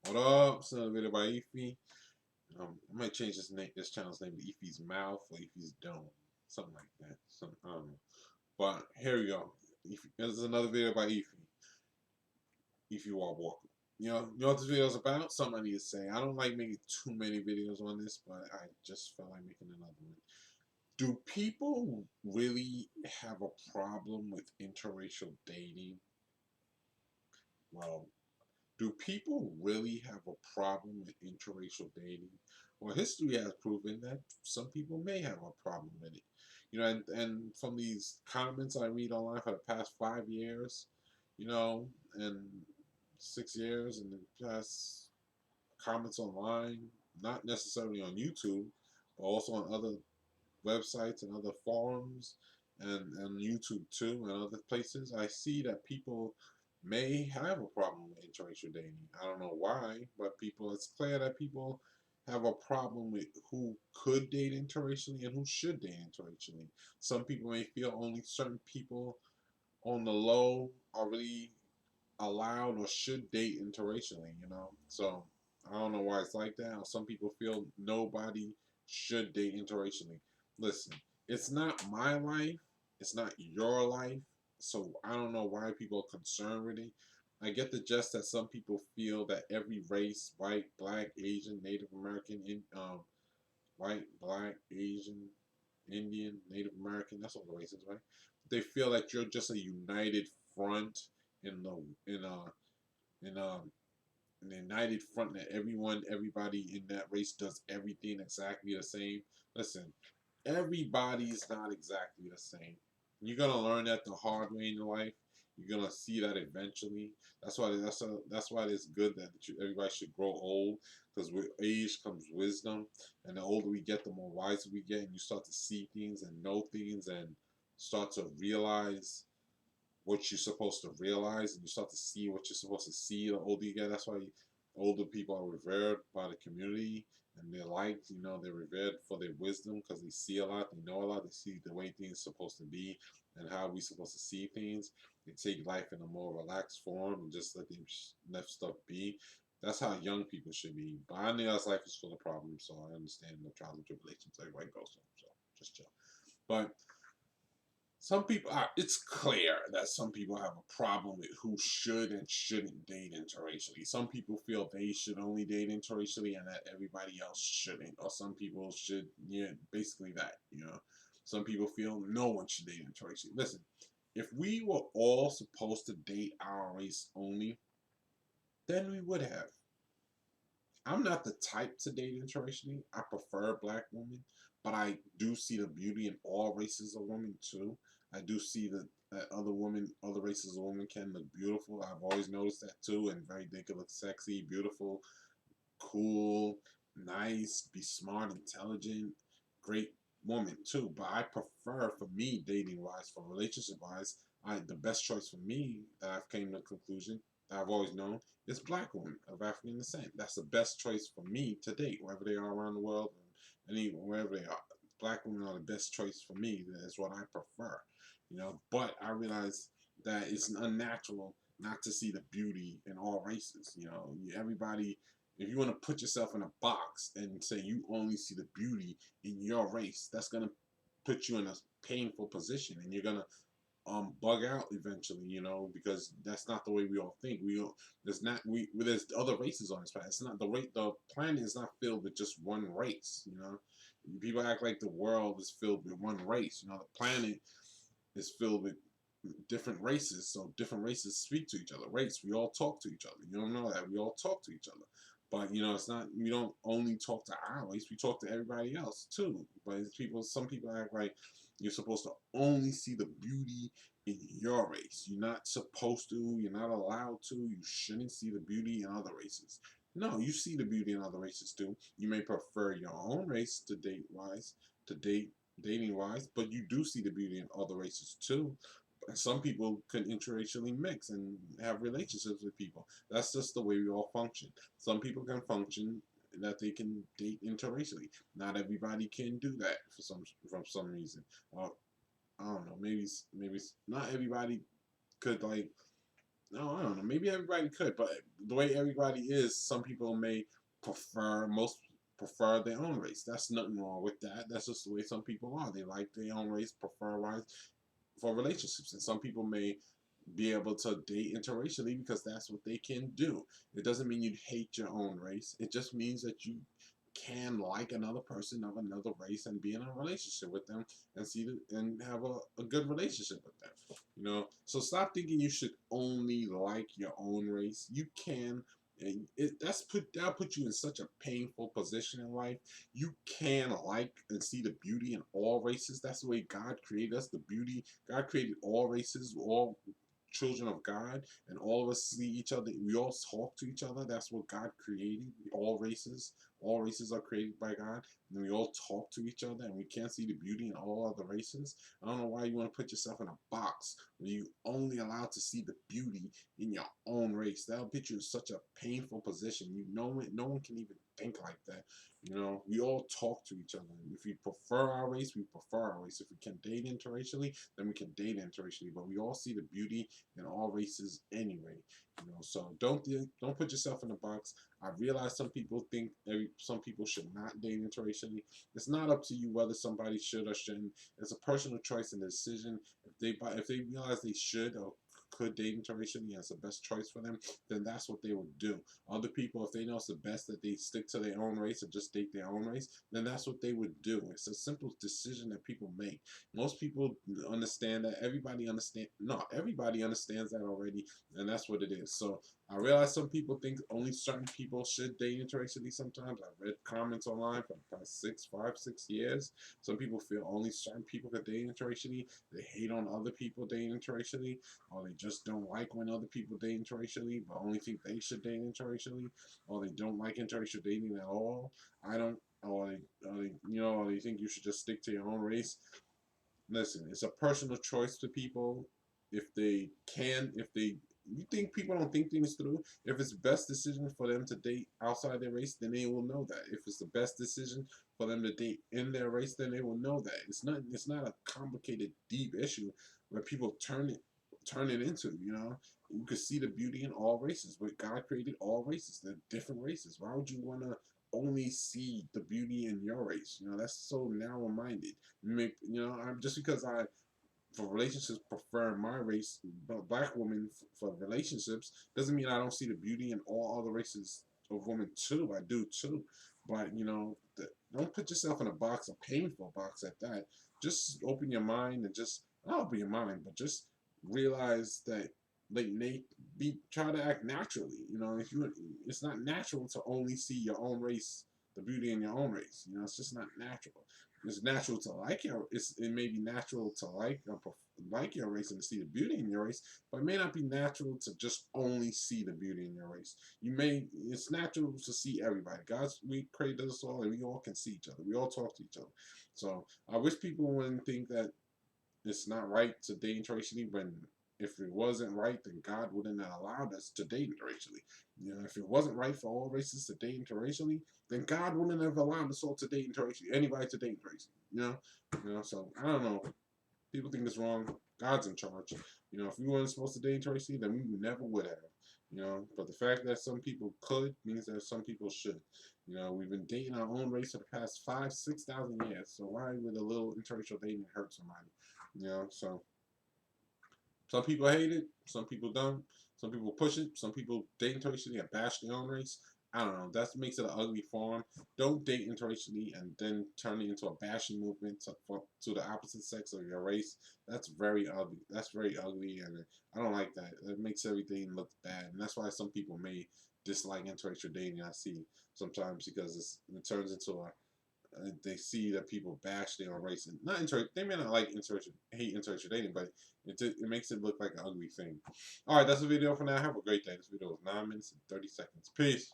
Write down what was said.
What up? It's another video by Efi. I might change this channel's name to Efi's Mouth or Efi's Dome, something like that. I don't know. But here we go. This is another video by Efi. Efi Walker. You know what this video is about? Something I need to say. I don't like making too many videos on this, but I just felt like making another one. Do people really have a problem with interracial dating? Well, do people really have a problem with interracial dating? Well, history has proven that some people may have a problem with it. And from these comments I read online for the past 5 years, and 6 years, and the past comments online, not necessarily on YouTube, but also on other websites and other forums and YouTube too and other places, I see that people may have a problem with interracial dating. I don't know why, but it's clear that people have a problem with who could date interracially and who should date interracially. Some people may feel only certain people on the low are really allowed or should date interracially. So I don't know why it's like that. Some people feel nobody should date interracially. Listen, it's not my life, it's not your life, so I don't know why people are concerned with it. I get the gist that some people feel that every race, white, black, Asian, Native American, white, black, Asian, Indian, Native American, that's all the races, right? They feel like you're just a united front in the in an united front that everybody in that race does everything exactly the same. Listen, everybody's not exactly the same. You're gonna learn that the hard way in your life. You're gonna see that eventually. That's why it's good that everybody should grow old, because with age comes wisdom, and the older we get, the more wiser we get, and you start to see things and know things and start to realize what you're supposed to realize, and you start to see what you're supposed to see the older you get. That's why older people are revered by the community, and they're liked. They're revered for their wisdom because they see a lot, they know a lot, they see the way things are supposed to be and how we're supposed to see things. They take life in a more relaxed form and just let stuff be. That's how young people should be. But I know that's life is full of problems, so I understand the trials and tribulations everybody goes through. So just chill. But some people are, it's clear that some people have a problem with who should and shouldn't date interracially. Some people feel they should only date interracially and that everybody else shouldn't. Or some people should, yeah, basically that. Some people feel no one should date interracially. Listen, if we were all supposed to date our race only, then we would have. I'm not the type to date interracially. I prefer black women, but I do see the beauty in all races of women too. I do see that other races of women can look beautiful. I've always noticed that too, and they can look sexy, beautiful, cool, nice, be smart, intelligent, great woman too. But I prefer, for me, dating wise, for relationship wise, the best choice for me that I've came to the conclusion that I've always known is black women of African descent. That's the best choice for me to date, wherever they are around the world, and even wherever they are. Black women are the best choice for me. That is what I prefer. But I realize that it's unnatural not to see the beauty in all races. Everybody, if you want to put yourself in a box and say you only see the beauty in your race, that's gonna put you in a painful position, and you're gonna bug out eventually, because that's not the way we all think. There's other races on this planet. It's not the planet is not filled with just one race. People act like the world is filled with one race. The planet is filled with different races, so different races speak to each other. We all talk to each other. You don't know that we all talk to each other, but it's not. We don't only talk to our race. We talk to everybody else too. But some people act like you're supposed to only see the beauty in your race. You're not supposed to. You're not allowed to. You shouldn't see the beauty in other races. No, you see the beauty in other races too. You may prefer your own race to dating wise, but you do see the beauty in other races too. Some people can interracially mix and have relationships with people. That's just the way we all function. Some people can function that they can date interracially. Not everybody can do that for some reason. I don't know. Maybe not everybody could, like, No, I don't know. Maybe everybody could, but the way everybody is, some people may most prefer their own race. That's nothing wrong with that. That's just the way some people are. They like their own race, prefer wise for relationships, and some people may be able to date interracially because that's what they can do. It doesn't mean you hate your own race. It just means that you can like another person of another race and be in a relationship with them and and have a good relationship with them. So stop thinking you should only like your own race. You can, and that'll put you in such a painful position in life. You can like and see the beauty in all races. That's the way God created us. The beauty, God created all races, all children of God, and all of us see each other. We all talk to each other. That's what God created. All races. All races are created by God, and we all talk to each other, and we can't see the beauty in all other races. I don't know why you want to put yourself in a box where you only allowed to see the beauty in your own race. That'll put you in such a painful position. No one can even think like that. We all talk to each other. If we prefer our race, we prefer our race. If we can date interracially, then we can date interracially. But we all see the beauty in all races anyway. So don't put yourself in a box. I realize some people should not date interracially. It's not up to you whether somebody should or shouldn't. It's a personal choice and decision. If they realize they should or could date interracially as the best choice for them, then that's what they would do. Other people, if they know it's the best that they stick to their own race and just date their own race, then that's what they would do. It's a simple decision that people make. Most people understand that. Everybody understands that already, and that's what it is. So I realize some people think only certain people should date interracially sometimes. I've read comments online for the past 6 years. Some people feel only certain people could date interracially. They hate on other people dating interracially, or they just don't like when other people date interracially, but only think they should date interracially, or they don't like interracial dating at all. I don't, or they think you should just stick to your own race. Listen, it's a personal choice to people. If you think people don't think things through, if it's best decision for them to date outside their race, then they will know that. If it's the best decision for them to date in their race, then they will know that. It's not a complicated, deep issue where people turn it into. You could see the beauty in all races. But God created all races. They're different races. Why would you want to only see the beauty in your race? That's so narrow minded. I'm just because I for relationships prefer my race, but black women for relationships doesn't mean I don't see the beauty in all other races of women too. I do too, but don't put yourself in a box, a painful box at that. Just open your mind and just not open your mind, but just realize that like Nate, try to act naturally. If you it's not natural to only see your own race, the beauty in your own race. It's just not natural. It's natural to like it may be natural to like your race and to see the beauty in your race, but it may not be natural to just only see the beauty in your race. It's natural to see everybody. We created us all, and we all can see each other. We all talk to each other. So I wish people wouldn't think that it's not right to date interracially when if it wasn't right, then God wouldn't have allowed us to date interracially. If it wasn't right for all races to date interracially, then God wouldn't have allowed us all to date interracially, anybody to date interracially. So I don't know. People think it's wrong. God's in charge. If we weren't supposed to date interracially, then we never would have. But the fact that some people could means that some people should. We've been dating our own race for the past 5,000-6,000 years. So why would a little interracial dating hurt somebody? So some people hate it, some people don't. Some people push it, some people date interracially and bash their own race. I don't know. That makes it an ugly form. Don't date interracially and then turn it into a bashing movement to the opposite sex of your race. That's very ugly. That's very ugly, and I don't like that. It makes everything look bad, and that's why some people may dislike interracial dating. I see sometimes because it turns into a they see that people bash their own race and not they may not hate interracial dating, but it makes it look like an ugly thing. All right, that's the video for now. Have a great day. This video was 9 minutes and 30 seconds. Peace.